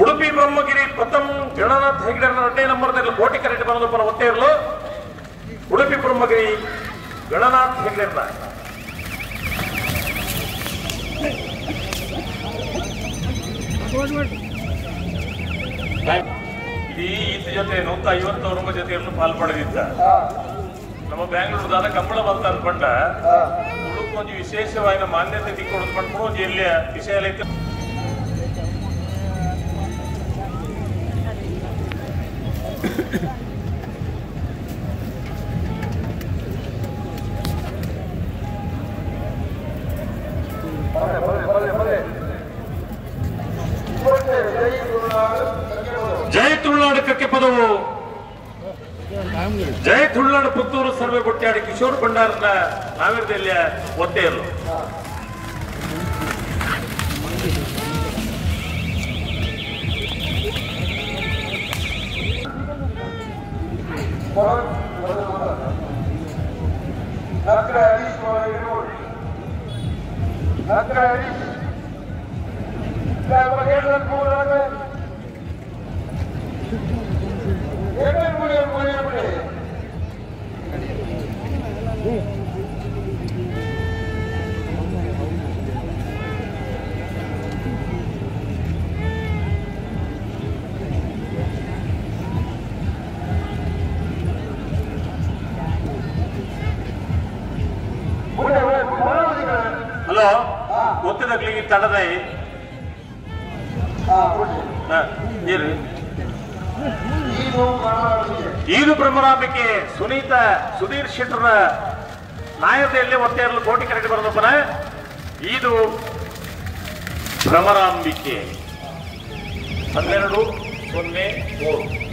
ಉಡುಪಿ ಬ್ರಹ್ಮಗಿರಿ ಪ್ರಥಮ ಗಣನಾಥ್ ಹೆಗ್ಡೆ ಎರಡನೇ ನಂಬರ್ದಲ್ಲಿ ಕೋಟಿ ಕರೆಕ್ಟ್ ಬರೋದು ಪರ ಒತ್ತೇ ಇರಲು ಉಡುಪಿ ಬ್ರಹ್ಮಗಿರಿ ಗಣನಾಥ್ ಹೆಗ್ಡೆ ಇಡೀ ಈತ ಜೊತೆ 150 ಜೊತೆಯನ್ನು ಪಾಲ್ಪಡೆದಿದ್ದ ನಮ್ಮ ಬ್ಯಾಂಗ್ಳೂರ್ದಾದ ಕಂಬಳ ಬಂತ ಅನ್ಕೊಂಡ ಉಡುಪಿ ವಿಶೇಷವಾದ ಮಾನ್ಯತೆ ತಿಕ್ಕೊಡೋದು ಪಡ್ಕೊಂಡು ಜಿಲ್ಲೆಯ ವಿಷಯ ಜೈ ತುಳುನಾಡು ಕಕ್ಕೆ ಪದವು ಜೈ ತುಳುನಾಡು ಪುತ್ತೂರು ಸರ್ವೆ ಬೊಟ್ಟಾಡಿ ಕಿಶೋರ್ ಭಂಡಾರನ ನಾವಿರದಲ್ಲಿಯ ಒತ್ತೆಯಲು ಹಲೋ ಒತ್ತಿದಕ್ಲಿಗೆ ತಡದ ಈದು ಬ್ರಹ್ಮರಾಂಬಿಕೆ ಸುಧೀರ್ ಶೆಟ್ಟರ ನಾಯಕತೆಯಲ್ಲಿ ಒತ್ತೆ ಇರಲು ಕೋಟಿ ಕರೆಕ್ಟ್ ಬರೋದಪ್ಪನ ಈದು ಭ್ರಮರಾಂಬಿಕೆ 12-03